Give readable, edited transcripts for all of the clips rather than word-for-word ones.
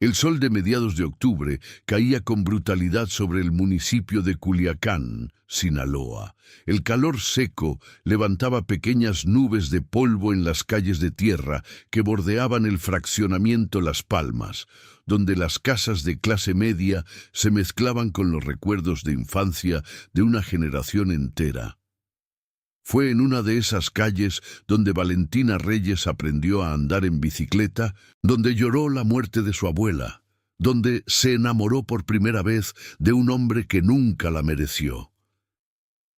El sol de mediados de octubre caía con brutalidad sobre el municipio de Culiacán, Sinaloa. El calor seco levantaba pequeñas nubes de polvo en las calles de tierra que bordeaban el fraccionamiento Las Palmas, donde las casas de clase media se mezclaban con los recuerdos de infancia de una generación entera. Fue en una de esas calles donde Valentina Reyes aprendió a andar en bicicleta, donde lloró la muerte de su abuela, donde se enamoró por primera vez de un hombre que nunca la mereció.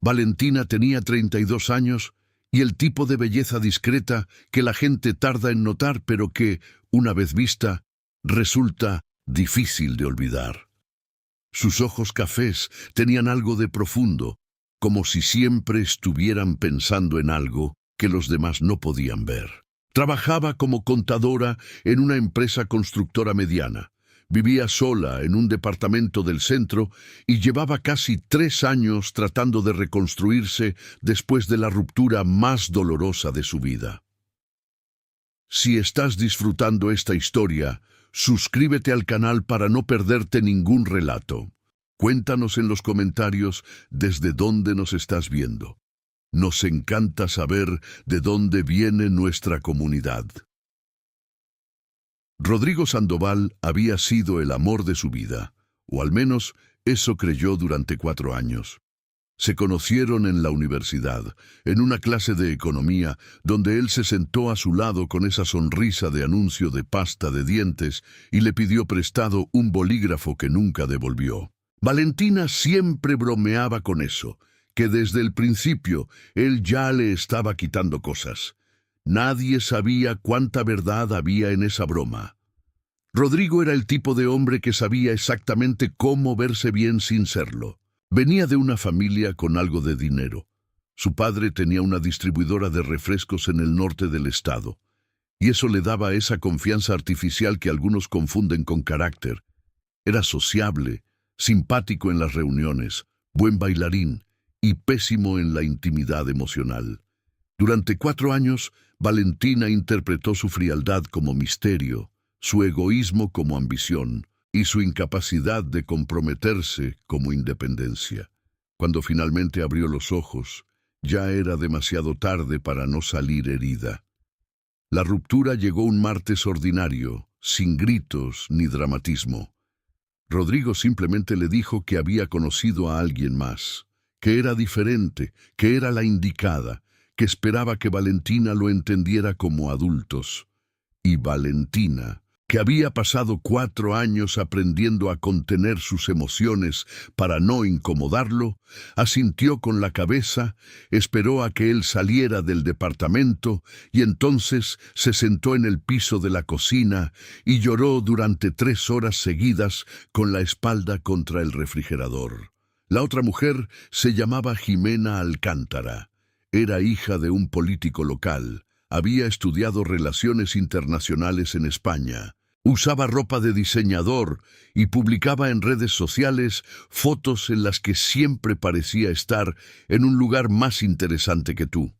Valentina tenía 32 años y el tipo de belleza discreta que la gente tarda en notar, pero que, una vez vista, resulta difícil de olvidar. Sus ojos cafés tenían algo de profundo, como si siempre estuvieran pensando en algo que los demás no podían ver. Trabajaba como contadora en una empresa constructora mediana. Vivía sola en un departamento del centro y llevaba casi 3 años tratando de reconstruirse después de la ruptura más dolorosa de su vida. Si estás disfrutando esta historia, suscríbete al canal para no perderte ningún relato. Cuéntanos en los comentarios desde dónde nos estás viendo. Nos encanta saber de dónde viene nuestra comunidad. Rodrigo Sandoval había sido el amor de su vida, o al menos eso creyó durante 4 años. Se conocieron en la universidad, en una clase de economía, donde él se sentó a su lado con esa sonrisa de anuncio de pasta de dientes y le pidió prestado un bolígrafo que nunca devolvió. Valentina siempre bromeaba con eso, que desde el principio él ya le estaba quitando cosas. Nadie sabía cuánta verdad había en esa broma. Rodrigo era el tipo de hombre que sabía exactamente cómo verse bien sin serlo. Venía de una familia con algo de dinero. Su padre tenía una distribuidora de refrescos en el norte del estado, y eso le daba esa confianza artificial que algunos confunden con carácter. Era sociable, simpático en las reuniones, buen bailarín y pésimo en la intimidad emocional. Durante 4 años, Valentina interpretó su frialdad como misterio, su egoísmo como ambición y su incapacidad de comprometerse como independencia. Cuando finalmente abrió los ojos, ya era demasiado tarde para no salir herida. La ruptura llegó un martes ordinario, sin gritos ni dramatismo. Rodrigo simplemente le dijo que había conocido a alguien más, que era diferente, que era la indicada, que esperaba que Valentina lo entendiera como adultos. Y Valentina, que había pasado 4 años aprendiendo a contener sus emociones para no incomodarlo, asintió con la cabeza, esperó a que él saliera del departamento y entonces se sentó en el piso de la cocina y lloró durante 3 horas seguidas con la espalda contra el refrigerador. La otra mujer se llamaba Jimena Alcántara. Era hija de un político local. Había estudiado relaciones internacionales en España. Usaba ropa de diseñador y publicaba en redes sociales fotos en las que siempre parecía estar en un lugar más interesante que tú.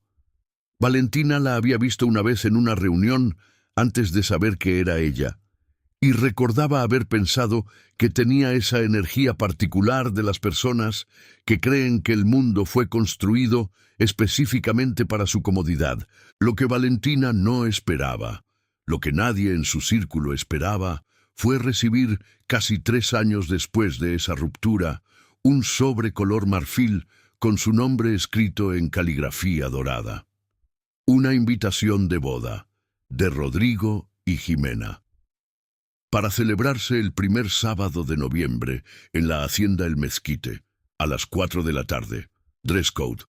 Valentina la había visto una vez en una reunión antes de saber que era ella, y recordaba haber pensado que tenía esa energía particular de las personas que creen que el mundo fue construido específicamente para su comodidad, lo que Valentina no esperaba. Lo que nadie en su círculo esperaba fue recibir, casi 3 años después de esa ruptura, un sobre color marfil con su nombre escrito en caligrafía dorada. Una invitación de boda, de Rodrigo y Jimena. Para celebrarse el primer sábado de noviembre en la Hacienda El Mezquite, a las 4 de la tarde. Dress code,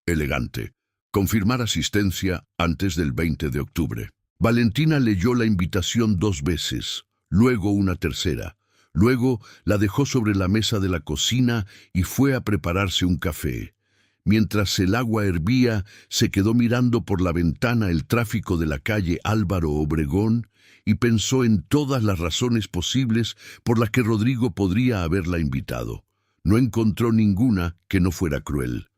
elegante. Confirmar asistencia antes del 20 de octubre. Valentina leyó la invitación 2 veces, luego una tercera. Luego la dejó sobre la mesa de la cocina y fue a prepararse un café. Mientras el agua hervía, se quedó mirando por la ventana el tráfico de la calle Álvaro Obregón y pensó en todas las razones posibles por las que Rodrigo podría haberla invitado. No encontró ninguna que no fuera cruel.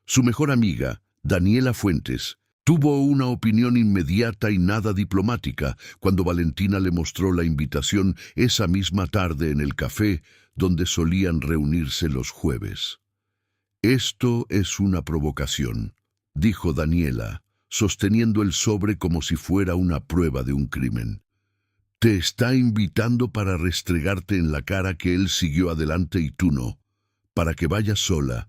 Su mejor amiga, Daniela Fuentes, Tuvo una opinión inmediata y nada diplomática cuando Valentina le mostró la invitación esa misma tarde en el café donde solían reunirse los jueves. «Esto es una provocación», dijo Daniela, sosteniendo el sobre como si fuera una prueba de un crimen. «Te está invitando para restregarte en la cara que él siguió adelante y tú no, para que vayas sola,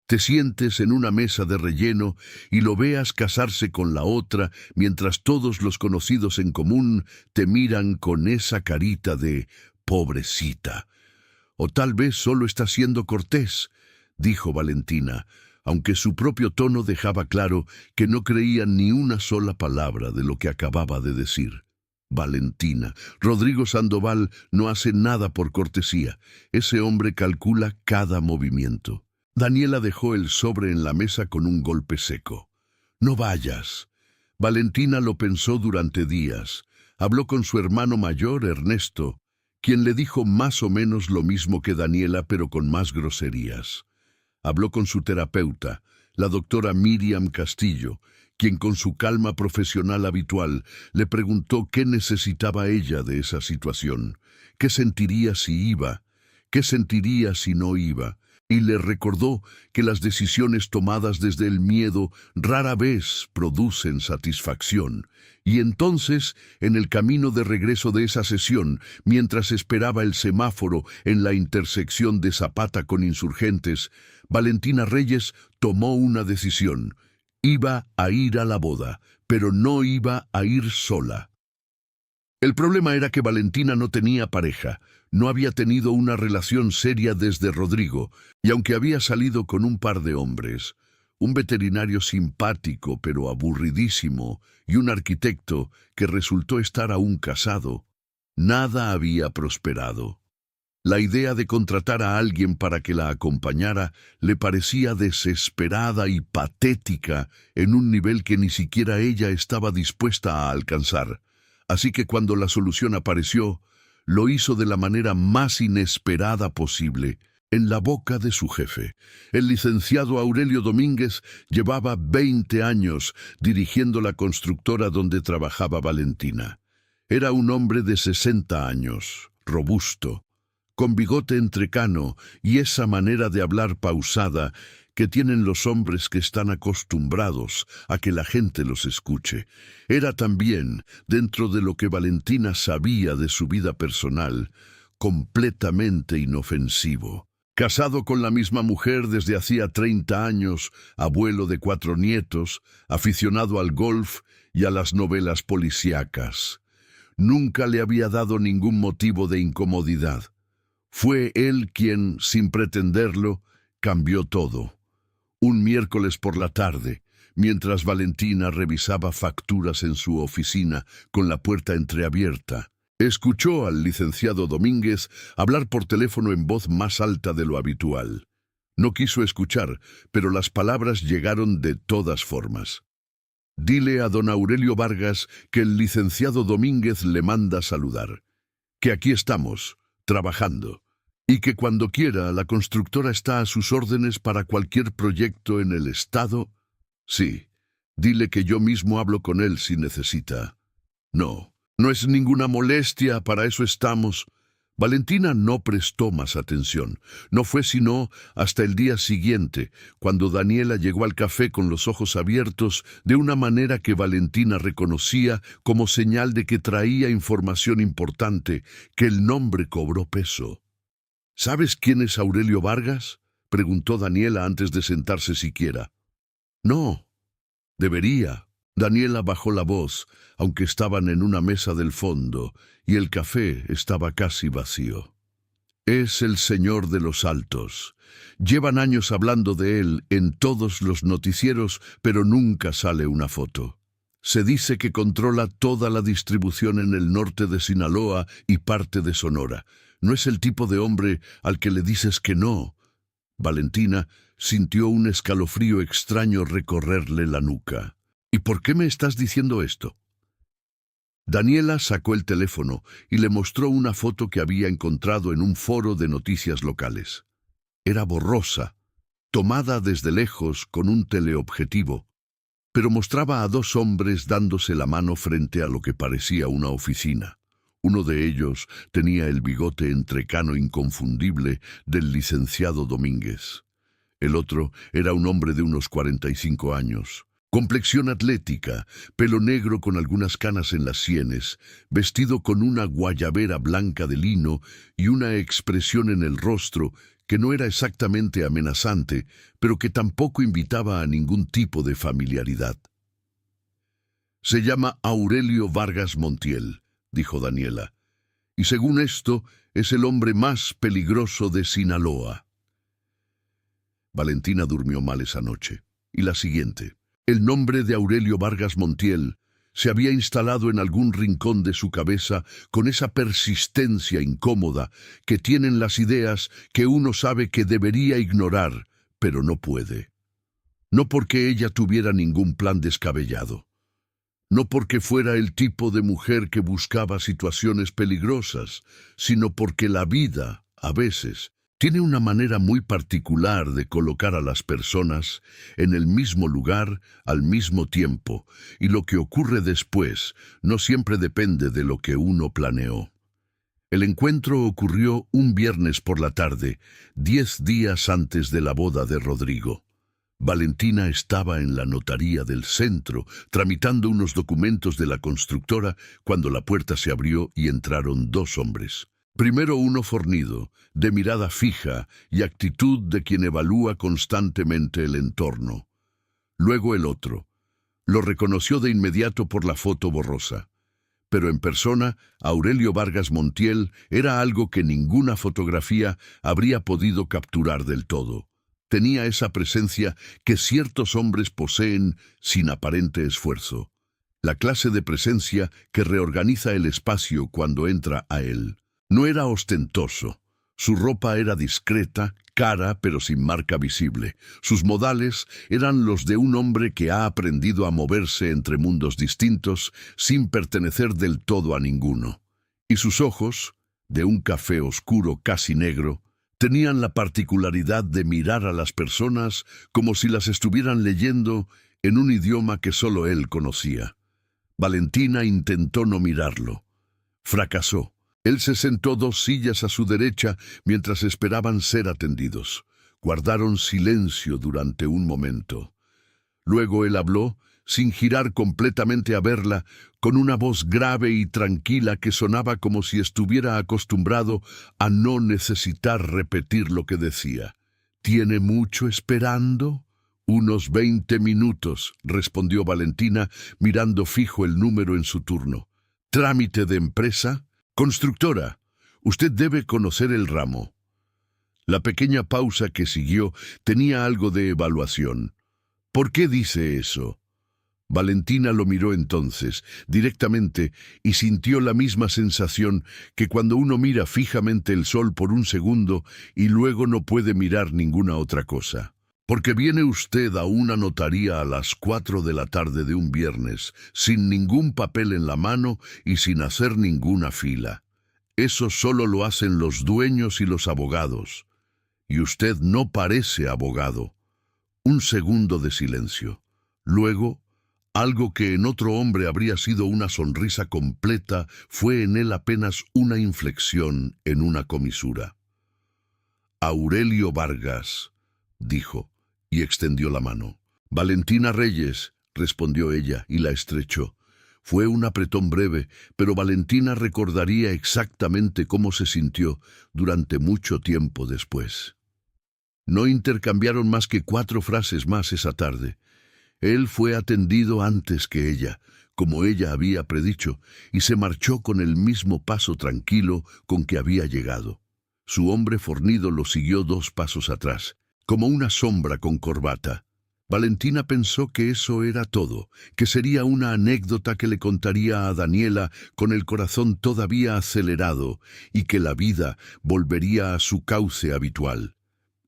te sientes en una mesa de relleno y lo veas casarse con la otra mientras todos los conocidos en común te miran con esa carita de pobrecita. O tal vez solo está siendo cortés», dijo Valentina, aunque su propio tono dejaba claro que no creía ni una sola palabra de lo que acababa de decir. «Valentina, Rodrigo Sandoval no hace nada por cortesía. Ese hombre calcula cada movimiento». Daniela dejó el sobre en la mesa con un golpe seco. «No vayas». Valentina lo pensó durante días. Habló con su hermano mayor, Ernesto, quien le dijo más o menos lo mismo que Daniela, pero con más groserías. Habló con su terapeuta, la doctora Miriam Castillo, quien con su calma profesional habitual le preguntó qué necesitaba ella de esa situación, qué sentiría si iba, qué sentiría si no iba, y le recordó que las decisiones tomadas desde el miedo rara vez producen satisfacción. Y entonces, en el camino de regreso de esa sesión, mientras esperaba el semáforo en la intersección de Zapata con Insurgentes, Valentina Reyes tomó una decisión. Iba a ir a la boda, pero no iba a ir sola. El problema era que Valentina no tenía pareja, no había tenido una relación seria desde Rodrigo, y aunque había salido con un par de hombres, un veterinario simpático pero aburridísimo y un arquitecto que resultó estar aún casado, nada había prosperado. La idea de contratar a alguien para que la acompañara le parecía desesperada y patética en un nivel que ni siquiera ella estaba dispuesta a alcanzar. Así que cuando la solución apareció, lo hizo de la manera más inesperada posible, en la boca de su jefe. El licenciado Aurelio Domínguez llevaba 20 años dirigiendo la constructora donde trabajaba Valentina. Era un hombre de 60 años, robusto, con bigote entrecano y esa manera de hablar pausada que tienen los hombres que están acostumbrados a que la gente los escuche. Era también, dentro de lo que Valentina sabía de su vida personal, completamente inofensivo. Casado con la misma mujer desde hacía 30 años, abuelo de 4 nietos, aficionado al golf y a las novelas policíacas. Nunca le había dado ningún motivo de incomodidad. Fue él quien, sin pretenderlo, cambió todo. Un miércoles por la tarde, mientras Valentina revisaba facturas en su oficina con la puerta entreabierta, escuchó al licenciado Domínguez hablar por teléfono en voz más alta de lo habitual. No quiso escuchar, pero las palabras llegaron de todas formas. «Dile a don Aurelio Vargas que el licenciado Domínguez le manda saludar, que aquí estamos, trabajando, y que cuando quiera la constructora está a sus órdenes para cualquier proyecto en el estado». «Sí, dile que yo mismo hablo con él si necesita». No es ninguna molestia, para eso estamos». Valentina no prestó más atención. No fue sino hasta el día siguiente, cuando Daniela llegó al café con los ojos abiertos de una manera que Valentina reconocía como señal de que traía información importante, que el nombre cobró peso. «¿Sabes quién es Aurelio Vargas?», preguntó Daniela antes de sentarse siquiera. «No, debería». Daniela bajó la voz, aunque estaban en una mesa del fondo, y el café estaba casi vacío. «Es el señor de los Altos. Llevan años hablando de él en todos los noticieros, pero nunca sale una foto. Se dice que controla toda la distribución en el norte de Sinaloa y parte de Sonora. No es el tipo de hombre al que le dices que no». Valentina sintió un escalofrío extraño recorrerle la nuca. «¿Y por qué me estás diciendo esto?». Daniela sacó el teléfono y le mostró una foto que había encontrado en un foro de noticias locales. Era borrosa, tomada desde lejos con un teleobjetivo. pero mostraba a dos hombres dándose la mano frente a lo que parecía una oficina. Uno de ellos tenía el bigote entrecano inconfundible del licenciado Domínguez. El otro era un hombre de unos 45 años. Complexión atlética, pelo negro con algunas canas en las sienes, vestido con una guayabera blanca de lino y una expresión en el rostro que no era exactamente amenazante, pero que tampoco invitaba a ningún tipo de familiaridad. «Se llama Aurelio Vargas Montiel», dijo Daniela, «y según esto es el hombre más peligroso de Sinaloa». Valentina durmió mal esa noche, y la siguiente. El nombre de Aurelio Vargas Montiel se había instalado en algún rincón de su cabeza con esa persistencia incómoda que tienen las ideas que uno sabe que debería ignorar, pero no puede. No porque ella tuviera ningún plan descabellado. No porque fuera el tipo de mujer que buscaba situaciones peligrosas, sino porque la vida, a veces, tiene una manera muy particular de colocar a las personas en el mismo lugar al mismo tiempo, y lo que ocurre después no siempre depende de lo que uno planeó. El encuentro ocurrió un viernes por la tarde, 10 días antes de la boda de Rodrigo. Valentina estaba en la notaría del centro, tramitando unos documentos de la constructora, cuando la puerta se abrió y entraron dos hombres. Primero uno fornido, de mirada fija y actitud de quien evalúa constantemente el entorno. Luego el otro. Lo reconoció de inmediato por la foto borrosa. Pero en persona, Aurelio Vargas Montiel era algo que ninguna fotografía habría podido capturar del todo. Tenía esa presencia que ciertos hombres poseen sin aparente esfuerzo. La clase de presencia que reorganiza el espacio cuando entra a él. No era ostentoso. Su ropa era discreta, cara pero sin marca visible. Sus modales eran los de un hombre que ha aprendido a moverse entre mundos distintos sin pertenecer del todo a ninguno. Y sus ojos, de un café oscuro casi negro, tenían la particularidad de mirar a las personas como si las estuvieran leyendo en un idioma que solo él conocía. Valentina intentó no mirarlo. Fracasó. Él se sentó 2 sillas a su derecha mientras esperaban ser atendidos. Guardaron silencio durante un momento. Luego él habló, sin girar completamente a verla, con una voz grave y tranquila que sonaba como si estuviera acostumbrado a no necesitar repetir lo que decía. «¿Tiene mucho esperando?» «Unos 20 minutos», respondió Valentina, mirando fijo el número en su turno. «¿Trámite de empresa?» «Constructora, usted debe conocer el ramo». La pequeña pausa que siguió tenía algo de evaluación. «¿Por qué dice eso?» Valentina lo miró entonces, directamente, y sintió la misma sensación que cuando uno mira fijamente el sol por un segundo y luego no puede mirar ninguna otra cosa. «Porque viene usted a una notaría a las 4 de la tarde de un viernes, sin ningún papel en la mano y sin hacer ninguna fila. Eso solo lo hacen los dueños y los abogados. Y usted no parece abogado». Un segundo de silencio. Luego, algo que en otro hombre habría sido una sonrisa completa, fue en él apenas una inflexión en una comisura. «Aurelio Vargas», dijo, y extendió la mano. «Valentina Reyes», respondió ella, y la estrechó. Fue un apretón breve, pero Valentina recordaría exactamente cómo se sintió durante mucho tiempo después. No intercambiaron más que 4 frases más esa tarde. Él fue atendido antes que ella, como ella había predicho, y se marchó con el mismo paso tranquilo con que había llegado. Su hombre fornido lo siguió 2 pasos atrás, como una sombra con corbata. Valentina pensó que eso era todo, que sería una anécdota que le contaría a Daniela con el corazón todavía acelerado y que la vida volvería a su cauce habitual.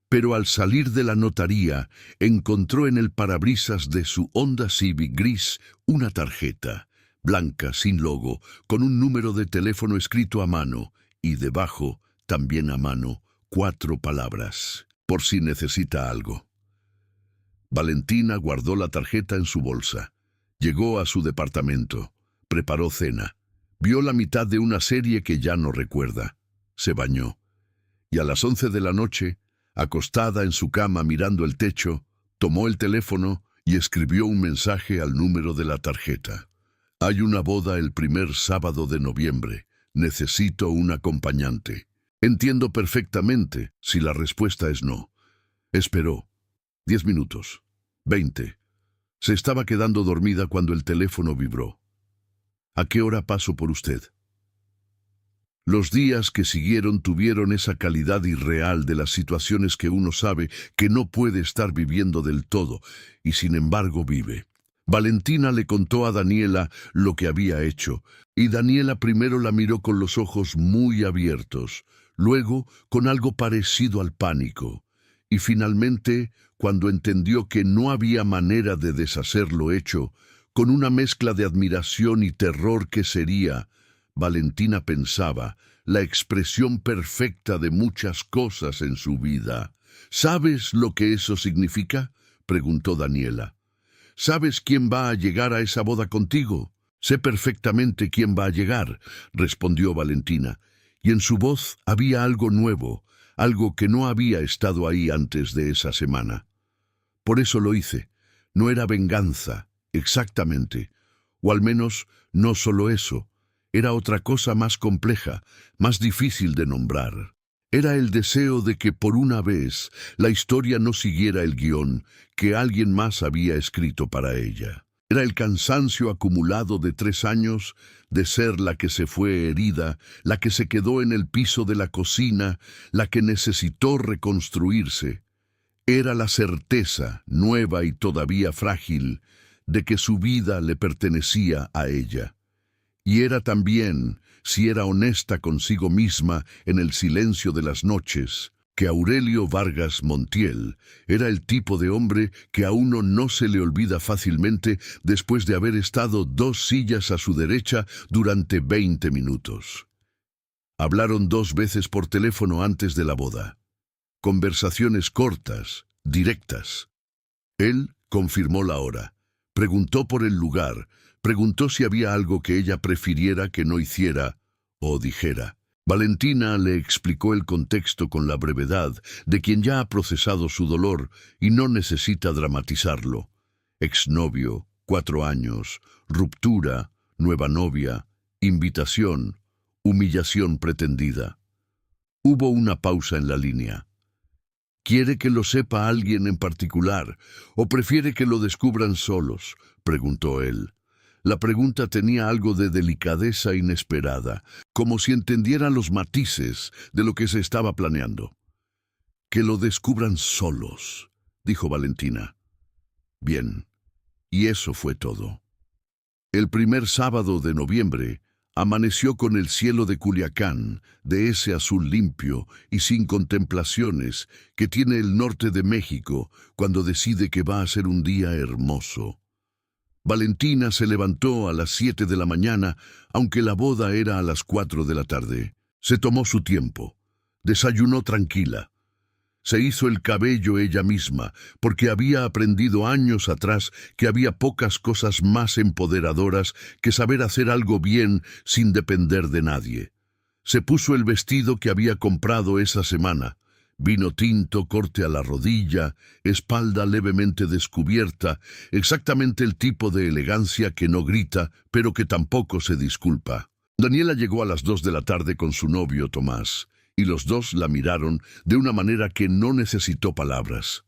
Pero al salir de la notaría, encontró en el parabrisas de su Honda Civic gris una tarjeta, blanca, sin logo, con un número de teléfono escrito a mano, y debajo, también a mano, 4 palabras, por si necesita algo. Valentina guardó la tarjeta en su bolsa. Llegó a su departamento. Preparó cena. Vio la mitad de una serie que ya no recuerda. Se bañó. Y a las 11 de la noche, acostada en su cama mirando el techo, tomó el teléfono y escribió un mensaje al número de la tarjeta. Hay una boda el primer sábado de noviembre. Necesito un acompañante. Entiendo perfectamente si la respuesta es no. Esperó. 10 minutos. 20. Se estaba quedando dormida cuando el teléfono vibró. ¿A qué hora paso por usted? Los días que siguieron tuvieron esa calidad irreal de las situaciones que uno sabe que no puede estar viviendo del todo, y sin embargo vive. Valentina le contó a Daniela lo que había hecho, y Daniela primero la miró con los ojos muy abiertos, luego con algo parecido al pánico, y finalmente, cuando entendió que no había manera de deshacer lo hecho, con una mezcla de admiración y terror que sería, Valentina pensaba, la expresión perfecta de muchas cosas en su vida. ¿Sabes lo que eso significa?, preguntó Daniela. ¿Sabes quién va a llegar a esa boda contigo? Sé perfectamente quién va a llegar, respondió Valentina, y en su voz había algo nuevo, algo que no había estado ahí antes de esa semana. Por eso lo hice. No era venganza, exactamente. O al menos, no solo eso. Era otra cosa más compleja, más difícil de nombrar. Era el deseo de que por una vez la historia no siguiera el guión que alguien más había escrito para ella. Era el cansancio acumulado de 3 años de ser la que se fue herida, la que se quedó en el piso de la cocina, la que necesitó reconstruirse. Era la certeza, nueva y todavía frágil, de que su vida le pertenecía a ella. Y era también, si era honesta consigo misma en el silencio de las noches, que Aurelio Vargas Montiel era el tipo de hombre que a uno no se le olvida fácilmente después de haber estado 2 sillas a su derecha durante 20 minutos. Hablaron 2 veces por teléfono antes de la boda. Conversaciones cortas, directas. Él confirmó la hora, preguntó por el lugar, preguntó si había algo que ella prefiriera que no hiciera o dijera. Valentina le explicó el contexto con la brevedad de quien ya ha procesado su dolor y no necesita dramatizarlo. Exnovio, 4 años, ruptura, nueva novia, invitación, humillación pretendida. Hubo una pausa en la línea. ¿Quiere que lo sepa alguien en particular o prefiere que lo descubran solos?, preguntó él. La pregunta tenía algo de delicadeza inesperada, como si entendiera los matices de lo que se estaba planeando. «Que lo descubran solos», dijo Valentina. Bien, y eso fue todo. El primer sábado de noviembre amaneció con el cielo de Culiacán, de ese azul limpio y sin contemplaciones que tiene el norte de México cuando decide que va a ser un día hermoso. Valentina se levantó a las 7 de la mañana, aunque la boda era a las 4 de la tarde. Se tomó su tiempo. Desayunó tranquila. Se hizo el cabello ella misma, porque había aprendido años atrás que había pocas cosas más empoderadoras que saber hacer algo bien sin depender de nadie. Se puso el vestido que había comprado esa semana. Vino tinto, corte a la rodilla, espalda levemente descubierta, exactamente el tipo de elegancia que no grita, pero que tampoco se disculpa. Daniela llegó a las 2 de la tarde con su novio Tomás, y los dos la miraron de una manera que no necesitó palabras.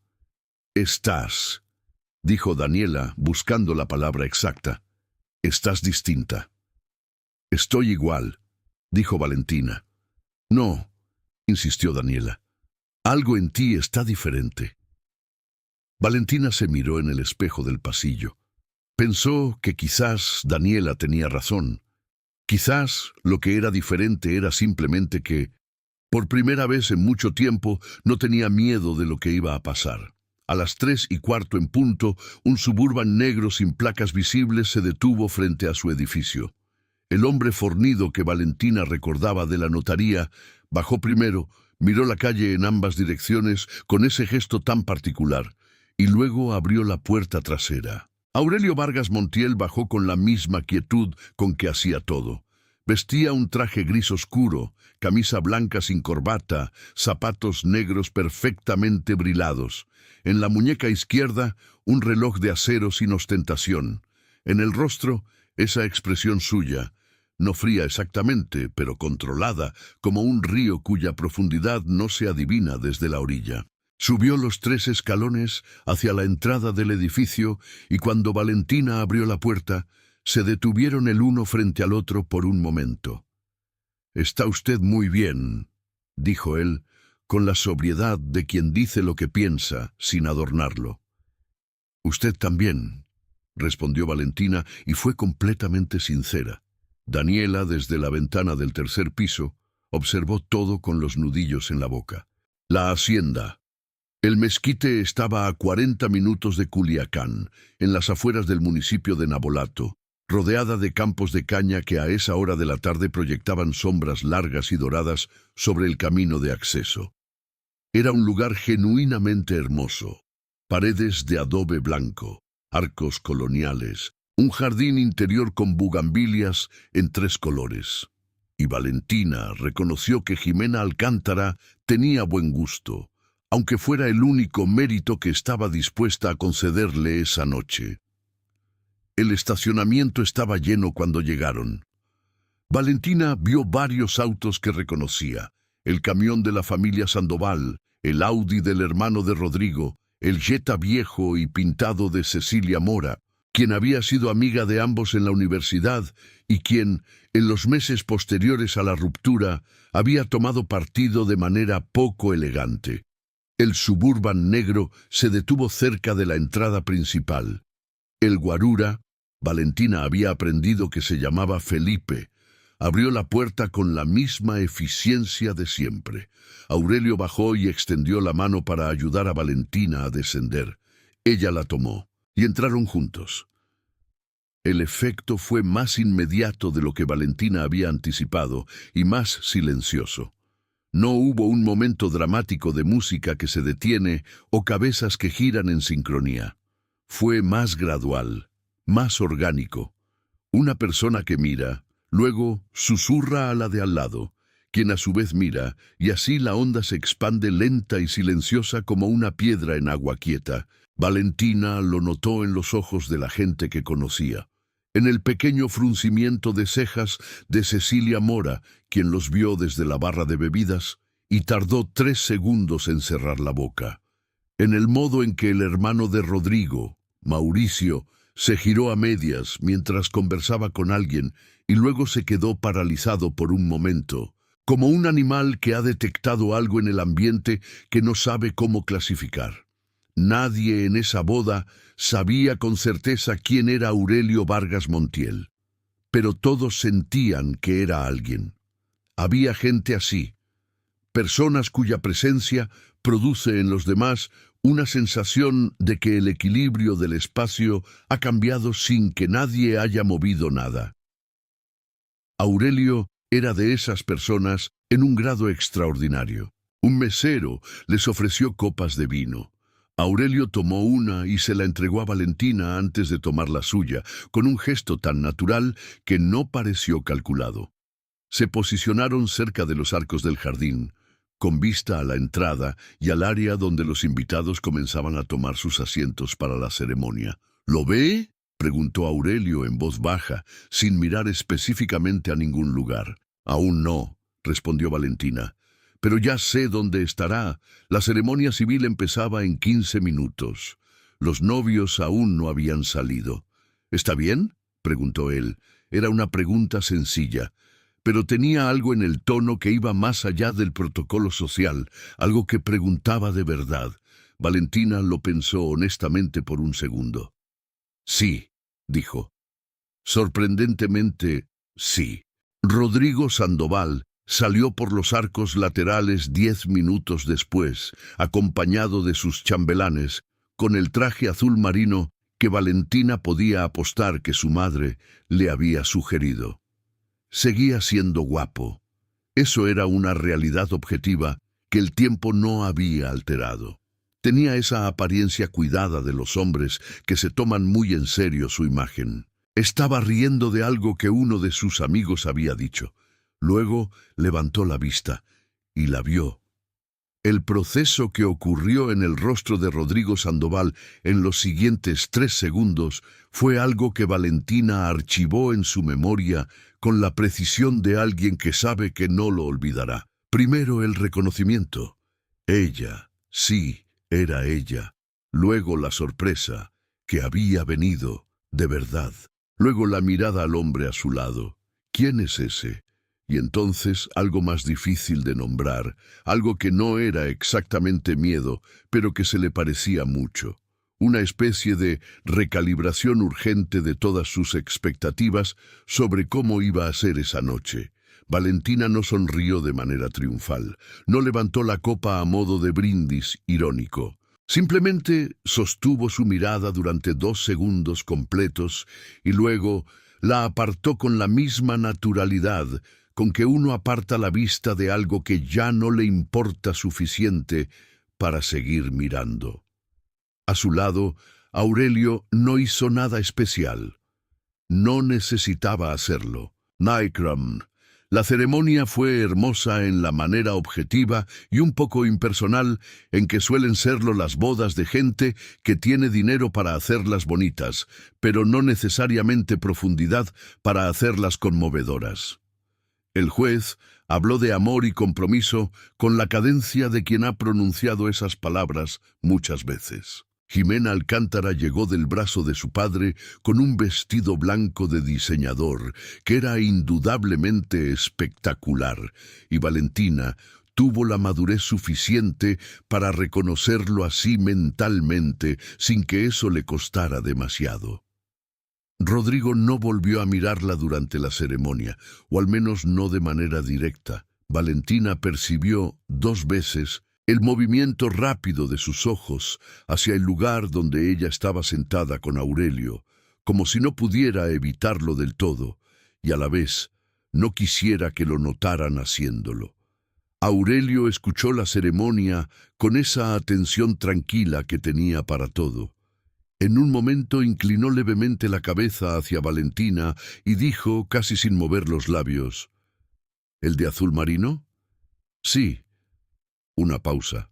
«Estás», dijo Daniela, buscando la palabra exacta. «Estás distinta». «Estoy igual», dijo Valentina. «No», insistió Daniela. «Algo en ti está diferente». Valentina se miró en el espejo del pasillo. Pensó que quizás Daniela tenía razón. Quizás lo que era diferente era simplemente que, por primera vez en mucho tiempo, no tenía miedo de lo que iba a pasar. A las 3:15 en punto, un Suburban negro sin placas visibles se detuvo frente a su edificio. El hombre fornido que Valentina recordaba de la notaría bajó primero, miró la calle en ambas direcciones con ese gesto tan particular, y luego abrió la puerta trasera. Aurelio Vargas Montiel bajó con la misma quietud con que hacía todo. Vestía un traje gris oscuro, camisa blanca sin corbata, zapatos negros perfectamente brilados. En la muñeca izquierda, un reloj de acero sin ostentación. En el rostro, esa expresión suya, no fría exactamente, pero controlada, como un río cuya profundidad no se adivina desde la orilla. Subió los 3 escalones hacia la entrada del edificio y cuando Valentina abrió la puerta, se detuvieron el uno frente al otro por un momento. «Está usted muy bien», dijo él, con la sobriedad de quien dice lo que piensa, sin adornarlo. «Usted también», respondió Valentina y fue completamente sincera. Daniela, desde la ventana del 3er piso, observó todo con los nudillos en la boca. La hacienda. El mezquite estaba a 40 minutos de Culiacán, en las afueras del municipio de Navolato, rodeada de campos de caña que a esa hora de la tarde proyectaban sombras largas y doradas sobre el camino de acceso. Era un lugar genuinamente hermoso. Paredes de adobe blanco, arcos coloniales, un jardín interior con bugambilias en 3 colores. Y Valentina reconoció que Jimena Alcántara tenía buen gusto, aunque fuera el único mérito que estaba dispuesta a concederle esa noche. El estacionamiento estaba lleno cuando llegaron. Valentina vio varios autos que reconocía: el camión de la familia Sandoval, el Audi del hermano de Rodrigo, el Jetta viejo y pintado de Cecilia Mora, quien había sido amiga de ambos en la universidad y quien, en los meses posteriores a la ruptura, había tomado partido de manera poco elegante. El Suburban negro se detuvo cerca de la entrada principal. El guarura, Valentina había aprendido que se llamaba Felipe, abrió la puerta con la misma eficiencia de siempre. Aurelio bajó y extendió la mano para ayudar a Valentina a descender. Ella la tomó y entraron juntos. El efecto fue más inmediato de lo que Valentina había anticipado y más silencioso. No hubo un momento dramático de música que se detiene o cabezas que giran en sincronía. Fue más gradual, más orgánico. Una persona que mira, luego susurra a la de al lado, quien a su vez mira, y así la onda se expande lenta y silenciosa como una piedra en agua quieta. Valentina lo notó en los ojos de la gente que conocía, en el pequeño fruncimiento de cejas de Cecilia Mora, quien los vio desde la barra de bebidas, y tardó 3 segundos en cerrar la boca, en el modo en que el hermano de Rodrigo, Mauricio, se giró a medias mientras conversaba con alguien y luego se quedó paralizado por un momento, como un animal que ha detectado algo en el ambiente que no sabe cómo clasificar. Nadie en esa boda sabía con certeza quién era Aurelio Vargas Montiel, pero todos sentían que era alguien. Había gente así, personas cuya presencia produce en los demás una sensación de que el equilibrio del espacio ha cambiado sin que nadie haya movido nada. Aurelio era de esas personas en un grado extraordinario. Un mesero les ofreció copas de vino. Aurelio tomó una y se la entregó a Valentina antes de tomar la suya, con un gesto tan natural que no pareció calculado. Se posicionaron cerca de los arcos del jardín, con vista a la entrada y al área donde los invitados comenzaban a tomar sus asientos para la ceremonia. ¿Lo ve?, preguntó Aurelio en voz baja, sin mirar específicamente a ningún lugar. «Aún no», respondió Valentina, «pero ya sé dónde estará. La ceremonia civil empezaba en 15 minutos. Los novios aún no habían salido». «¿Está bien?», preguntó él. Era una pregunta sencilla, pero tenía algo en el tono que iba más allá del protocolo social, algo que preguntaba de verdad. Valentina lo pensó honestamente por un segundo. «Sí», dijo. «Sorprendentemente, sí». Rodrigo Sandoval salió por los arcos laterales 10 minutos después, acompañado de sus chambelanes, con el traje azul marino que Valentina podía apostar que su madre le había sugerido. Seguía siendo guapo. Eso era una realidad objetiva que el tiempo no había alterado. Tenía esa apariencia cuidada de los hombres que se toman muy en serio su imagen. Estaba riendo de algo que uno de sus amigos había dicho. Luego levantó la vista y la vio. El proceso que ocurrió en el rostro de Rodrigo Sandoval en los siguientes 3 segundos fue algo que Valentina archivó en su memoria con la precisión de alguien que sabe que no lo olvidará. Primero el reconocimiento. Ella, sí, era ella. Luego la sorpresa, que había venido, de verdad. Luego la mirada al hombre a su lado. ¿Quién es ese? Y entonces algo más difícil de nombrar, algo que no era exactamente miedo, pero que se le parecía mucho. Una especie de recalibración urgente de todas sus expectativas sobre cómo iba a ser esa noche. Valentina no sonrió de manera triunfal, no levantó la copa a modo de brindis irónico. Simplemente sostuvo su mirada durante 2 segundos completos y luego la apartó con la misma naturalidad con que uno aparta la vista de algo que ya no le importa suficiente para seguir mirando. A su lado, Aurelio no hizo nada especial. No necesitaba hacerlo. Nikram. La ceremonia fue hermosa en la manera objetiva y un poco impersonal en que suelen serlo las bodas de gente que tiene dinero para hacerlas bonitas, pero no necesariamente profundidad para hacerlas conmovedoras. El juez habló de amor y compromiso con la cadencia de quien ha pronunciado esas palabras muchas veces. Jimena Alcántara llegó del brazo de su padre con un vestido blanco de diseñador que era indudablemente espectacular, y Valentina tuvo la madurez suficiente para reconocerlo así mentalmente sin que eso le costara demasiado. Rodrigo no volvió a mirarla durante la ceremonia, o al menos no de manera directa. Valentina percibió 2 veces el movimiento rápido de sus ojos hacia el lugar donde ella estaba sentada con Aurelio, como si no pudiera evitarlo del todo, y a la vez no quisiera que lo notaran haciéndolo. Aurelio escuchó la ceremonia con esa atención tranquila que tenía para todo. En un momento inclinó levemente la cabeza hacia Valentina y dijo, casi sin mover los labios, ¿el de azul marino? Sí. Una pausa.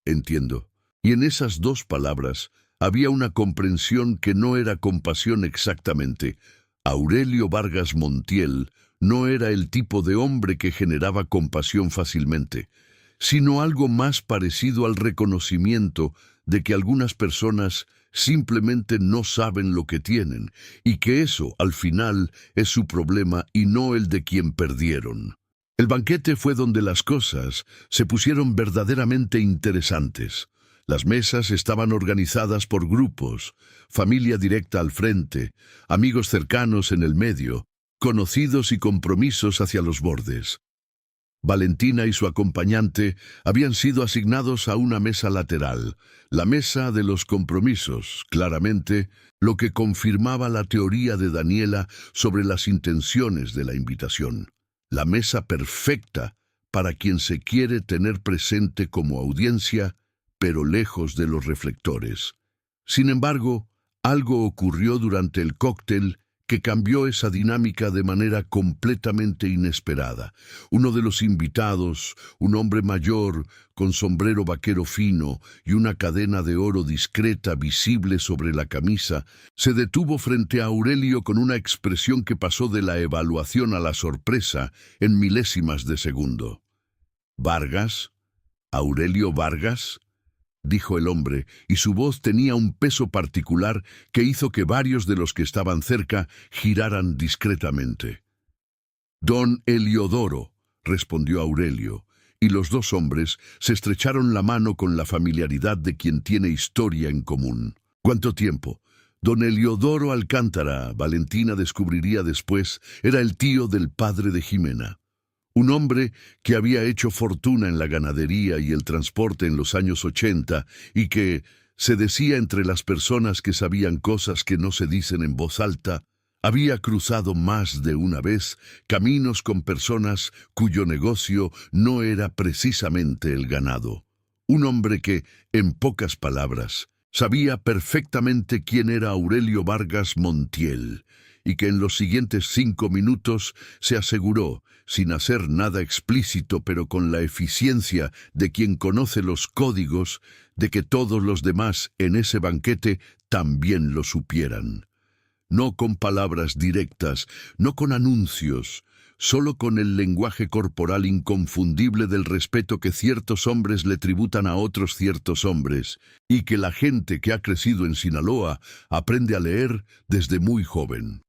Entiendo. Y en esas 2 palabras había una comprensión que no era compasión exactamente. Aurelio Vargas Montiel no era el tipo de hombre que generaba compasión fácilmente, sino algo más parecido al reconocimiento de que algunas personas simplemente no saben lo que tienen, y que eso, al final, es su problema y no el de quien perdieron. El banquete fue donde las cosas se pusieron verdaderamente interesantes. Las mesas estaban organizadas por grupos, familia directa al frente, amigos cercanos en el medio, conocidos y compromisos hacia los bordes. Valentina y su acompañante habían sido asignados a una mesa lateral, la mesa de los compromisos, claramente, lo que confirmaba la teoría de Daniela sobre las intenciones de la invitación. La mesa perfecta para quien se quiere tener presente como audiencia, pero lejos de los reflectores. Sin embargo, algo ocurrió durante el cóctel que cambió esa dinámica de manera completamente inesperada. Uno de los invitados, un hombre mayor, con sombrero vaquero fino y una cadena de oro discreta visible sobre la camisa, se detuvo frente a Aurelio con una expresión que pasó de la evaluación a la sorpresa en milésimas de segundo. «¿Vargas? ¿Aurelio Vargas?», dijo el hombre, y su voz tenía un peso particular que hizo que varios de los que estaban cerca giraran discretamente. «Don Heliodoro», respondió Aurelio, y los 2 hombres se estrecharon la mano con la familiaridad de quien tiene historia en común. «¿Cuánto tiempo?» Don Heliodoro Alcántara, Valentina descubriría después, era el tío del padre de Jimena. Un hombre que había hecho fortuna en la ganadería y el transporte en los años 80 y que, se decía entre las personas que sabían cosas que no se dicen en voz alta, había cruzado más de una vez caminos con personas cuyo negocio no era precisamente el ganado. Un hombre que, en pocas palabras, sabía perfectamente quién era Aurelio Vargas Montiel, y que en los siguientes 5 minutos se aseguró, sin hacer nada explícito pero con la eficiencia de quien conoce los códigos, de que todos los demás en ese banquete también lo supieran. No con palabras directas, no con anuncios, solo con el lenguaje corporal inconfundible del respeto que ciertos hombres le tributan a otros ciertos hombres, y que la gente que ha crecido en Sinaloa aprende a leer desde muy joven.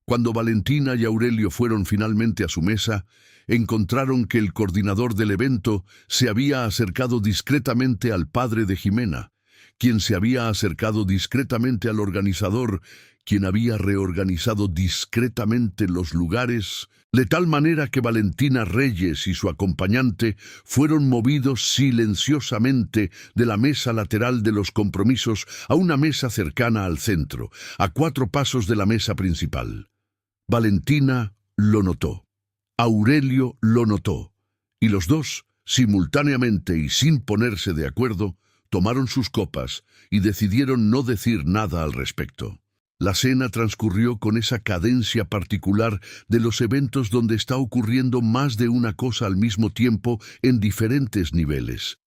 Cuando Valentina y Aurelio fueron finalmente a su mesa, encontraron que el coordinador del evento se había acercado discretamente al padre de Jimena, quien se había acercado discretamente al organizador, quien había reorganizado discretamente los lugares, de tal manera que Valentina Reyes y su acompañante fueron movidos silenciosamente de la mesa lateral de los compromisos a una mesa cercana al centro, a 4 pasos de la mesa principal. Valentina lo notó, Aurelio lo notó, y los dos, simultáneamente y sin ponerse de acuerdo, tomaron sus copas y decidieron no decir nada al respecto. La cena transcurrió con esa cadencia particular de los eventos donde está ocurriendo más de una cosa al mismo tiempo en diferentes niveles.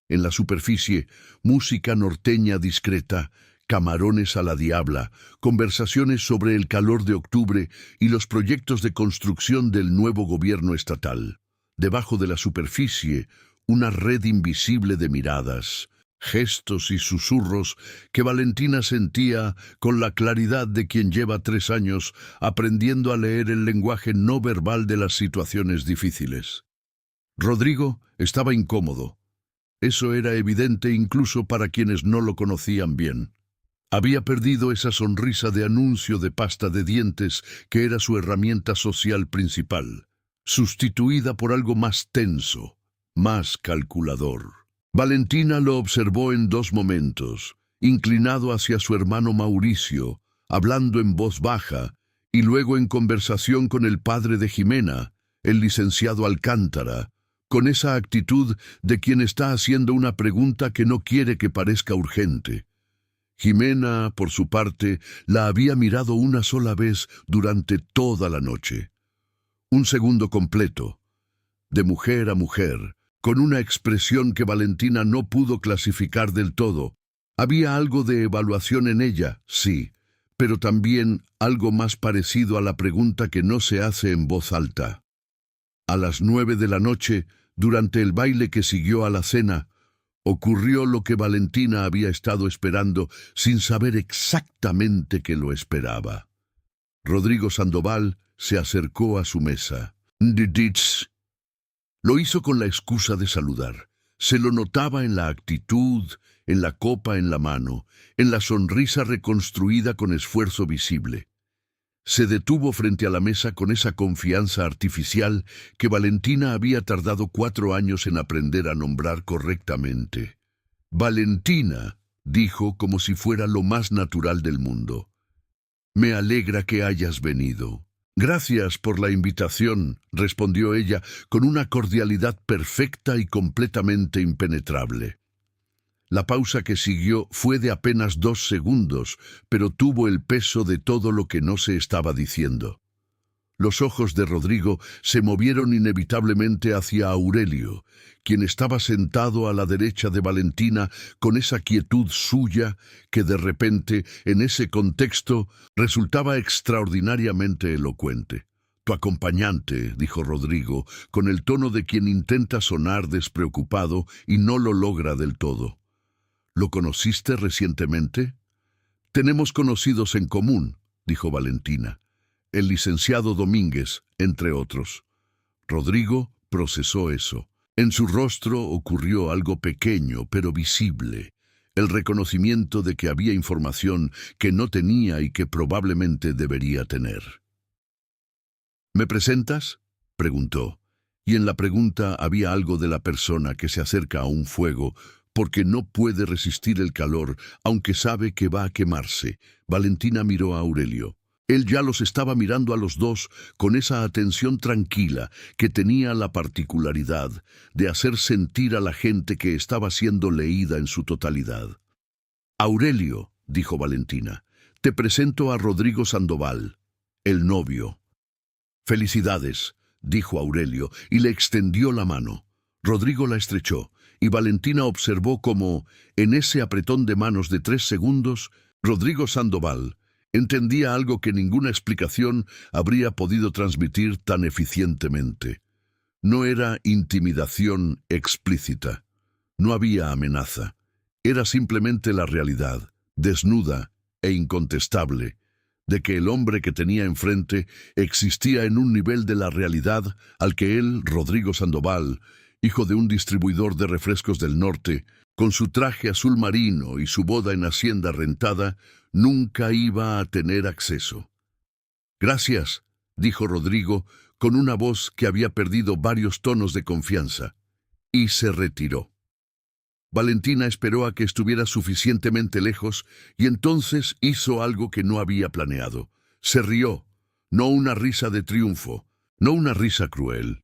En la superficie, música norteña discreta, camarones a la diabla, conversaciones sobre el calor de octubre y los proyectos de construcción del nuevo gobierno estatal. Debajo de la superficie, una red invisible de miradas, gestos y susurros que Valentina sentía con la claridad de quien lleva 3 años aprendiendo a leer el lenguaje no verbal de las situaciones difíciles. Rodrigo estaba incómodo. Eso era evidente incluso para quienes no lo conocían bien. Había perdido esa sonrisa de anuncio de pasta de dientes que era su herramienta social principal, sustituida por algo más tenso, más calculador. Valentina lo observó en 2 momentos, inclinado hacia su hermano Mauricio, hablando en voz baja, y luego en conversación con el padre de Jimena, el licenciado Alcántara, con esa actitud de quien está haciendo una pregunta que no quiere que parezca urgente. Jimena, por su parte, la había mirado una sola vez durante toda la noche. Un segundo completo, de mujer a mujer, con una expresión que Valentina no pudo clasificar del todo. Había algo de evaluación en ella, sí, pero también algo más parecido a la pregunta que no se hace en voz alta. A las 9 de la noche, durante el baile que siguió a la cena, ocurrió lo que Valentina había estado esperando sin saber exactamente que lo esperaba. Rodrigo Sandoval se acercó a su mesa. «Didits». Lo hizo con la excusa de saludar. Se lo notaba en la actitud, en la copa en la mano, en la sonrisa reconstruida con esfuerzo visible. Se detuvo frente a la mesa con esa confianza artificial que Valentina había tardado 4 años en aprender a nombrar correctamente. «Valentina», dijo como si fuera lo más natural del mundo. «Me alegra que hayas venido». «Gracias por la invitación», respondió ella con una cordialidad perfecta y completamente impenetrable. La pausa que siguió fue de apenas 2 segundos, pero tuvo el peso de todo lo que no se estaba diciendo. Los ojos de Rodrigo se movieron inevitablemente hacia Aurelio, quien estaba sentado a la derecha de Valentina con esa quietud suya que de repente, en ese contexto, resultaba extraordinariamente elocuente. «Tu acompañante», dijo Rodrigo, con el tono de quien intenta sonar despreocupado y no lo logra del todo. «¿Lo conociste recientemente?» «Tenemos conocidos en común», dijo Valentina. «El licenciado Domínguez, entre otros». Rodrigo procesó eso. En su rostro ocurrió algo pequeño pero visible, el reconocimiento de que había información que no tenía y que probablemente debería tener. «¿Me presentas?», preguntó, y en la pregunta había algo de la persona que se acerca a un fuego porque no puede resistir el calor, aunque sabe que va a quemarse. Valentina miró a Aurelio. Él ya los estaba mirando a los dos con esa atención tranquila que tenía la particularidad de hacer sentir a la gente que estaba siendo leída en su totalidad. «Aurelio», dijo Valentina, «te presento a Rodrigo Sandoval, el novio». «Felicidades», dijo Aurelio, y le extendió la mano. Rodrigo la estrechó, y Valentina observó cómo, en ese apretón de manos de 3 segundos, Rodrigo Sandoval entendía algo que ninguna explicación habría podido transmitir tan eficientemente. No era intimidación explícita. No había amenaza. Era simplemente la realidad, desnuda e incontestable, de que el hombre que tenía enfrente existía en un nivel de la realidad al que él, Rodrigo Sandoval, hijo de un distribuidor de refrescos del norte, con su traje azul marino y su boda en hacienda rentada, nunca iba a tener acceso. «Gracias», dijo Rodrigo, con una voz que había perdido varios tonos de confianza, y se retiró. Valentina esperó a que estuviera suficientemente lejos y entonces hizo algo que no había planeado. Se rió, no una risa de triunfo, no una risa cruel.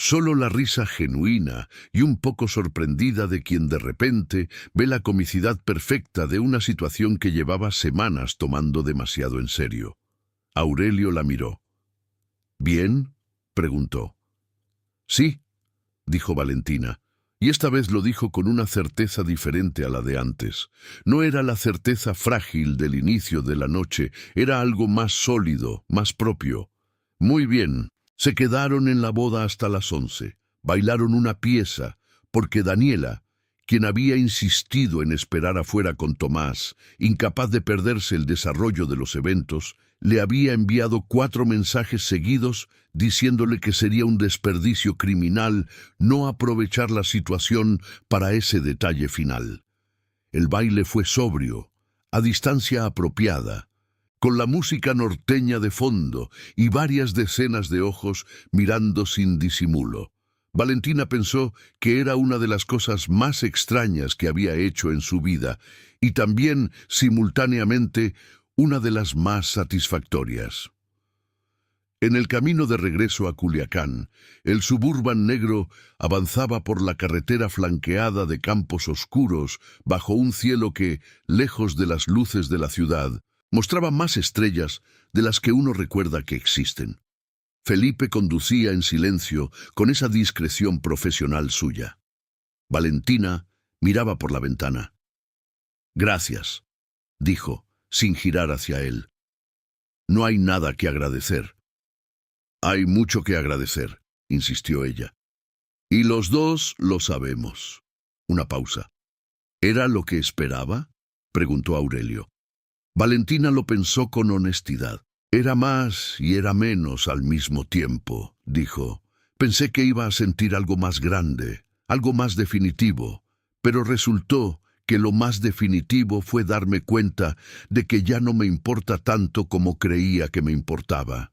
Solo la risa genuina y un poco sorprendida de quien de repente ve la comicidad perfecta de una situación que llevaba semanas tomando demasiado en serio. Aurelio la miró. «¿Bien?», preguntó. «Sí», dijo Valentina, y esta vez lo dijo con una certeza diferente a la de antes. No era la certeza frágil del inicio de la noche, era algo más sólido, más propio. «Muy bien». Se quedaron en la boda hasta las 11. Bailaron una pieza, porque Daniela, quien había insistido en esperar afuera con Tomás, incapaz de perderse el desarrollo de los eventos, le había enviado 4 mensajes seguidos diciéndole que sería un desperdicio criminal no aprovechar la situación para ese detalle final. El baile fue sobrio, a distancia apropiada, con la música norteña de fondo y varias decenas de ojos mirando sin disimulo. Valentina pensó que era una de las cosas más extrañas que había hecho en su vida y también, simultáneamente, una de las más satisfactorias. En el camino de regreso a Culiacán, el Suburban negro avanzaba por la carretera flanqueada de campos oscuros bajo un cielo que, lejos de las luces de la ciudad, mostraba más estrellas de las que uno recuerda que existen. Felipe conducía en silencio con esa discreción profesional suya. Valentina miraba por la ventana. «Gracias», dijo, sin girar hacia él. «No hay nada que agradecer». «Hay mucho que agradecer», insistió ella. «Y los dos lo sabemos». Una pausa. «¿Era lo que esperaba?», preguntó Aurelio. Valentina lo pensó con honestidad. «Era más y era menos al mismo tiempo», dijo. «Pensé que iba a sentir algo más grande, algo más definitivo, pero resultó que lo más definitivo fue darme cuenta de que ya no me importa tanto como creía que me importaba».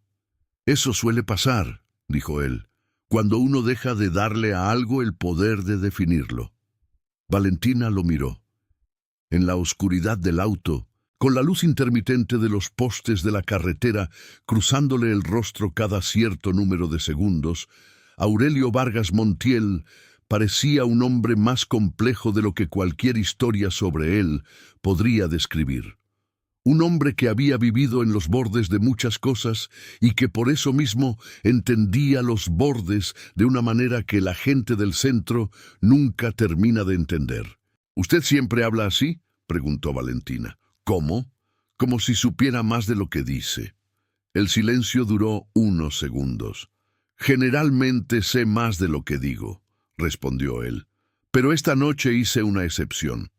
«Eso suele pasar», dijo él, «cuando uno deja de darle a algo el poder de definirlo». Valentina lo miró. En la oscuridad del auto, con la luz intermitente de los postes de la carretera cruzándole el rostro cada cierto número de segundos, Aurelio Vargas Montiel parecía un hombre más complejo de lo que cualquier historia sobre él podría describir. Un hombre que había vivido en los bordes de muchas cosas y que por eso mismo entendía los bordes de una manera que la gente del centro nunca termina de entender. «¿Usted siempre habla así?», preguntó Valentina. «¿Cómo?», como si supiera más de lo que dice. El silencio duró unos segundos. «Generalmente sé más de lo que digo», respondió él. «Pero esta noche hice una excepción».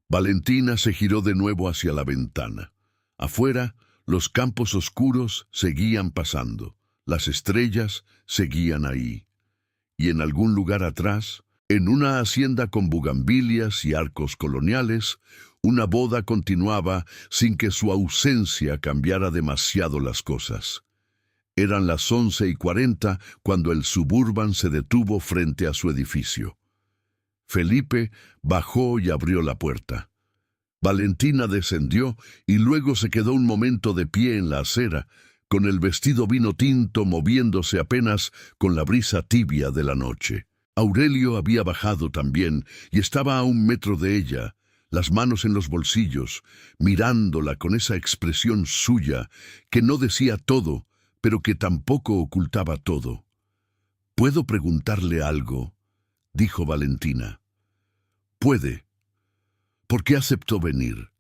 Valentina se giró de nuevo hacia la ventana. Afuera, los campos oscuros seguían pasando. Las estrellas seguían ahí. Y en algún lugar atrás, en una hacienda con bugambilias y arcos coloniales, una boda continuaba sin que su ausencia cambiara demasiado las cosas. Eran las 11:40 cuando el Suburban se detuvo frente a su edificio. Felipe bajó y abrió la puerta. Valentina descendió y luego se quedó un momento de pie en la acera, con el vestido vino tinto moviéndose apenas con la brisa tibia de la noche. Aurelio había bajado también y estaba a 1 metro de ella, las manos en los bolsillos, mirándola con esa expresión suya que no decía todo, pero que tampoco ocultaba todo. «¿Puedo preguntarle algo?», dijo Valentina. «Puede. ¿Por qué aceptó venir?».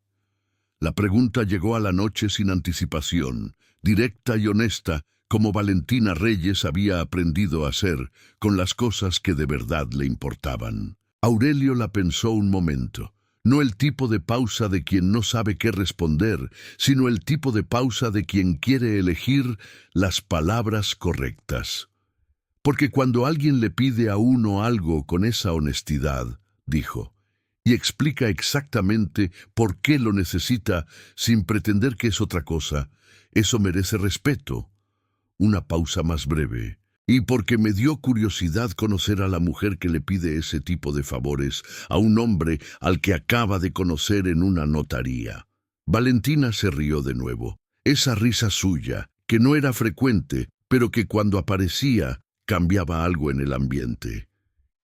La pregunta llegó a la noche sin anticipación, directa y honesta, como Valentina Reyes había aprendido a hacer con las cosas que de verdad le importaban. Aurelio la pensó un momento. No el tipo de pausa de quien no sabe qué responder, sino el tipo de pausa de quien quiere elegir las palabras correctas. Porque cuando alguien le pide a uno algo con esa honestidad, dijo, y explica exactamente por qué lo necesita sin pretender que es otra cosa, eso merece respeto. Una pausa más breve. Y porque me dio curiosidad conocer a la mujer que le pide ese tipo de favores a un hombre al que acaba de conocer en una notaría. Valentina se rió de nuevo. Esa risa suya, que no era frecuente, pero que cuando aparecía cambiaba algo en el ambiente.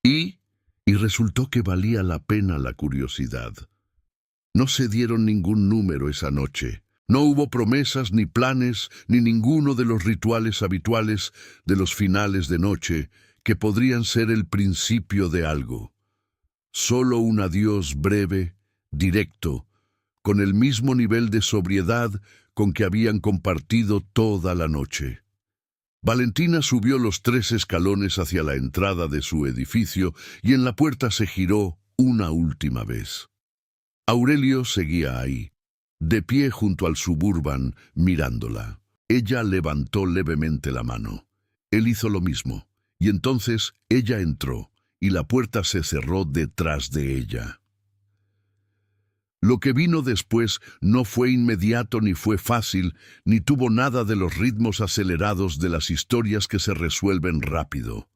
Y resultó que valía la pena la curiosidad. No se dieron ningún número esa noche. No hubo promesas, ni planes, ni ninguno de los rituales habituales de los finales de noche que podrían ser el principio de algo. Solo un adiós breve, directo, con el mismo nivel de sobriedad con que habían compartido toda la noche. Valentina subió los 3 escalones hacia la entrada de su edificio y en la puerta se giró una última vez. Aurelio seguía ahí, de pie junto al Suburban, mirándola. Ella levantó levemente la mano. Él hizo lo mismo, y entonces ella entró, y la puerta se cerró detrás de ella. Lo que vino después no fue inmediato ni fue fácil, ni tuvo nada de los ritmos acelerados de las historias que se resuelven rápido.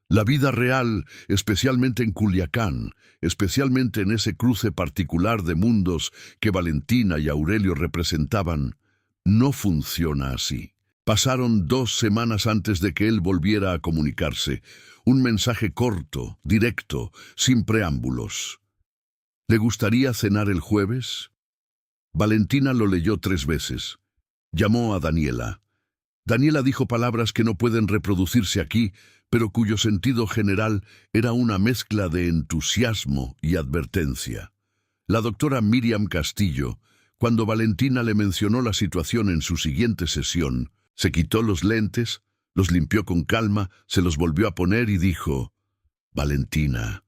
La vida real, especialmente en Culiacán, especialmente en ese cruce particular de mundos que Valentina y Aurelio representaban, no funciona así. Pasaron 2 semanas antes de que él volviera a comunicarse. Un mensaje corto, directo, sin preámbulos. ¿Le gustaría cenar el jueves? Valentina lo leyó 3 veces. Llamó a Daniela. Daniela dijo palabras que no pueden reproducirse aquí, pero cuyo sentido general era una mezcla de entusiasmo y advertencia. La doctora Miriam Castillo, cuando Valentina le mencionó la situación en su siguiente sesión, se quitó los lentes, los limpió con calma, se los volvió a poner y dijo, «Valentina,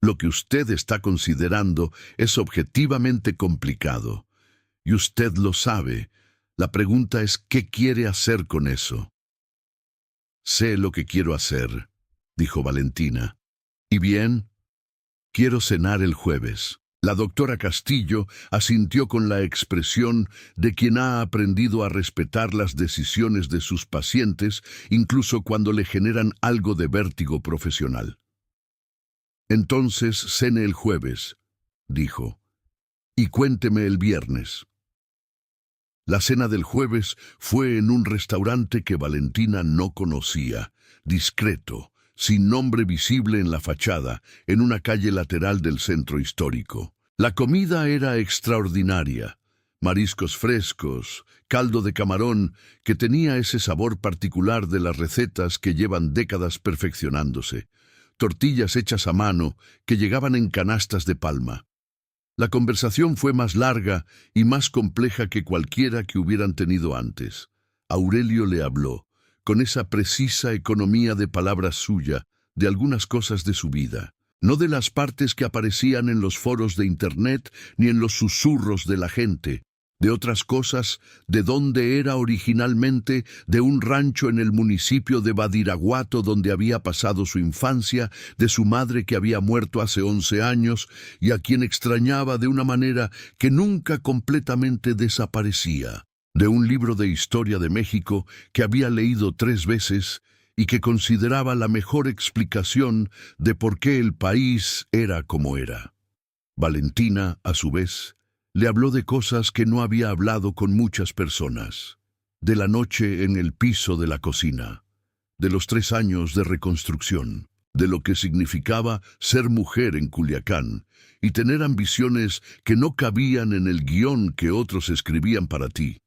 lo que usted está considerando es objetivamente complicado, y usted lo sabe. La pregunta es, ¿qué quiere hacer con eso?». «Sé lo que quiero hacer», dijo Valentina. «¿Y bien? Quiero cenar el jueves». La doctora Castillo asintió con la expresión de quien ha aprendido a respetar las decisiones de sus pacientes, incluso cuando le generan algo de vértigo profesional. «Entonces cene el jueves», dijo, «y cuénteme el viernes». La cena del jueves fue en un restaurante que Valentina no conocía, discreto, sin nombre visible en la fachada, en una calle lateral del centro histórico. La comida era extraordinaria. Mariscos frescos, caldo de camarón, que tenía ese sabor particular de las recetas que llevan décadas perfeccionándose. Tortillas hechas a mano, que llegaban en canastas de palma. La conversación fue más larga y más compleja que cualquiera que hubieran tenido antes. Aurelio le habló, con esa precisa economía de palabras suya, de algunas cosas de su vida. No de las partes que aparecían en los foros de Internet ni en los susurros de la gente, de otras cosas, de dónde era originalmente, de un rancho en el municipio de Badiraguato donde había pasado su infancia, de su madre que había muerto hace 11 años y a quien extrañaba de una manera que nunca completamente desaparecía, de un libro de historia de México que había leído 3 veces y que consideraba la mejor explicación de por qué el país era como era. Valentina, a su vez, Le habló de cosas que no había hablado con muchas personas, de la noche en el piso de la cocina, de los 3 años de reconstrucción, de lo que significaba ser mujer en Culiacán y tener ambiciones que no cabían en el guión que otros escribían para ti,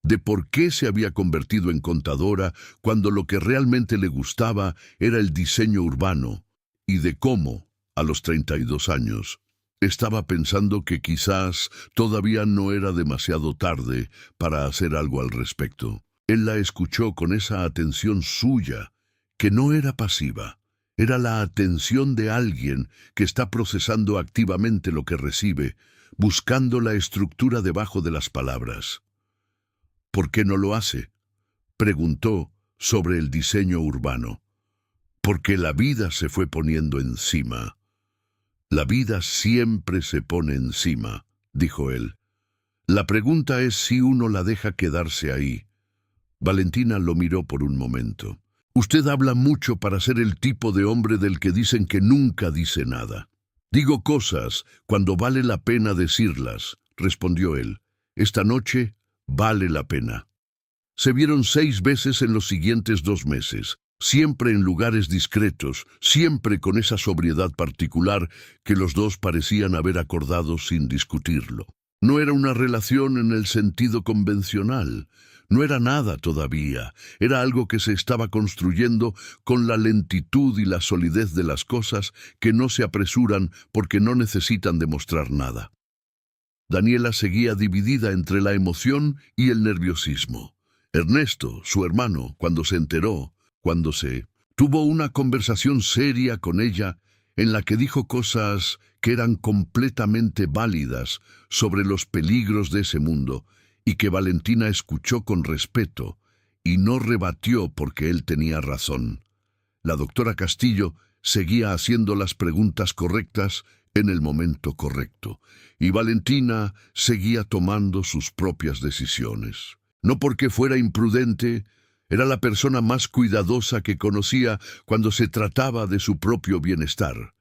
de por qué se había convertido en contadora cuando lo que realmente le gustaba era el diseño urbano, y de cómo, a los 32 años, estaba pensando que quizás todavía no era demasiado tarde para hacer algo al respecto. Él la escuchó con esa atención suya, que no era pasiva. Era la atención de alguien que está procesando activamente lo que recibe, buscando la estructura debajo de las palabras. ¿Por qué no lo hace?, preguntó sobre el diseño urbano. Porque la vida se fue poniendo encima. La vida siempre se pone encima, dijo él. La pregunta es si uno la deja quedarse ahí. Valentina lo miró por un momento. Usted habla mucho para ser el tipo de hombre del que dicen que nunca dice nada. Digo cosas cuando vale la pena decirlas, respondió él. Esta noche vale la pena. Se vieron 6 veces en los siguientes 2 meses, siempre en lugares discretos, siempre con esa sobriedad particular que los dos parecían haber acordado sin discutirlo. No era una relación en el sentido convencional, no era nada todavía, era algo que se estaba construyendo con la lentitud y la solidez de las cosas que no se apresuran porque no necesitan demostrar nada. Daniela seguía dividida entre la emoción y el nerviosismo. Ernesto, su hermano, cuando tuvo una conversación seria con ella en la que dijo cosas que eran completamente válidas sobre los peligros de ese mundo y que Valentina escuchó con respeto y no rebatió porque él tenía razón. La doctora Castillo seguía haciendo las preguntas correctas en el momento correcto, y Valentina seguía tomando sus propias decisiones. No porque fuera imprudente, era la persona más cuidadosa que conocía cuando se trataba de su propio bienestar,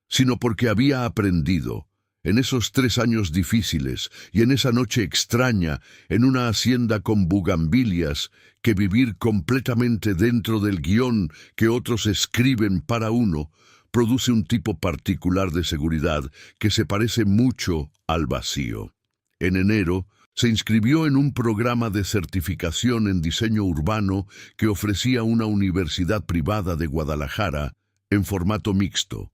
sino porque había aprendido, en esos 3 años difíciles y en esa noche extraña en una hacienda con bugambilias, que vivir completamente dentro del guión que otros escriben para uno produce un tipo particular de seguridad que se parece mucho al vacío. En enero, se inscribió en un programa de certificación en diseño urbano que ofrecía una universidad privada de Guadalajara en formato mixto.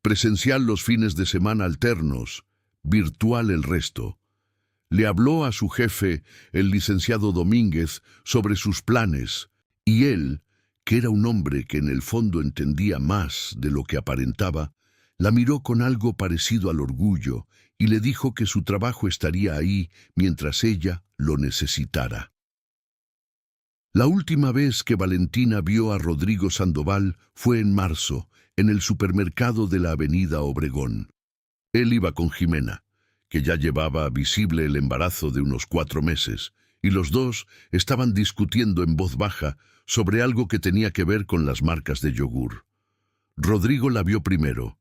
Presencial los fines de semana alternos, virtual el resto. Le habló a su jefe, el licenciado Domínguez, sobre sus planes, y él, que era un hombre que en el fondo entendía más de lo que aparentaba, la miró con algo parecido al orgullo y le dijo que su trabajo estaría ahí mientras ella lo necesitara. La última vez que Valentina vio a Rodrigo Sandoval fue en marzo, en el supermercado de la avenida Obregón. Él iba con Jimena, que ya llevaba visible el embarazo de unos 4 meses, y los dos estaban discutiendo en voz baja sobre algo que tenía que ver con las marcas de yogur. Rodrigo la vio primero.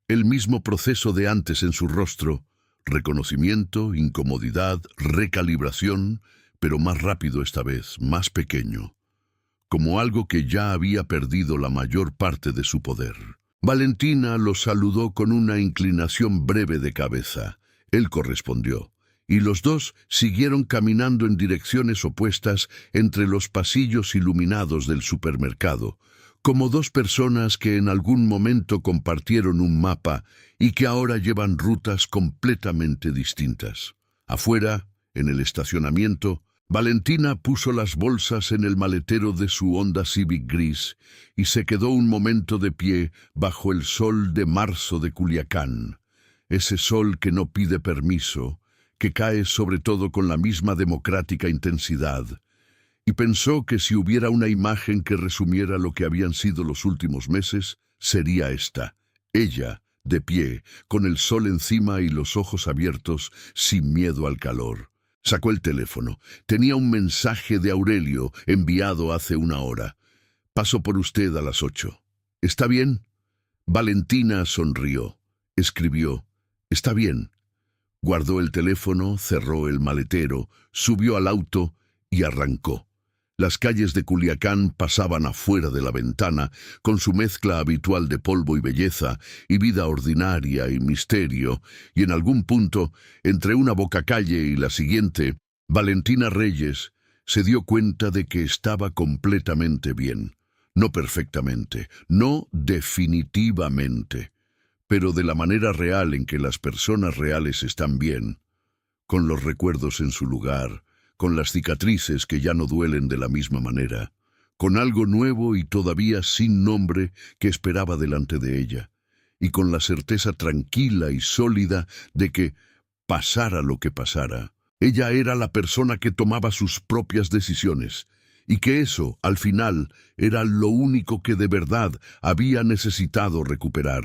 El mismo proceso de antes en su rostro, reconocimiento, incomodidad, recalibración, pero más rápido esta vez, más pequeño, como algo que ya había perdido la mayor parte de su poder. Valentina lo saludó con una inclinación breve de cabeza. Él correspondió, y los dos siguieron caminando en direcciones opuestas entre los pasillos iluminados del supermercado, como 2 personas que en algún momento compartieron un mapa y que ahora llevan rutas completamente distintas. Afuera, en el estacionamiento, Valentina puso las bolsas en el maletero de su Honda Civic gris y se quedó un momento de pie bajo el sol de marzo de Culiacán. Ese sol que no pide permiso, que cae sobre todo con la misma democrática intensidad, y pensó que si hubiera una imagen que resumiera lo que habían sido los últimos meses, sería esta: ella, de pie, con el sol encima y los ojos abiertos, sin miedo al calor. Sacó el teléfono. Tenía un mensaje de Aurelio enviado hace 1 hora. «Paso por usted a las 8. ¿Está bien?» Valentina sonrió. Escribió: «Está bien». Guardó el teléfono, cerró el maletero, subió al auto y arrancó. Las calles de Culiacán pasaban afuera de la ventana, con su mezcla habitual de polvo y belleza, y vida ordinaria y misterio, y en algún punto, entre una bocacalle y la siguiente, Valentina Reyes se dio cuenta de que estaba completamente bien. No perfectamente, no definitivamente, pero de la manera real en que las personas reales están bien, con los recuerdos en su lugar, con las cicatrices que ya no duelen de la misma manera, con algo nuevo y todavía sin nombre que esperaba delante de ella, y con la certeza tranquila y sólida de que, pasara lo que pasara, ella era la persona que tomaba sus propias decisiones, y que eso, al final, era lo único que de verdad había necesitado recuperar.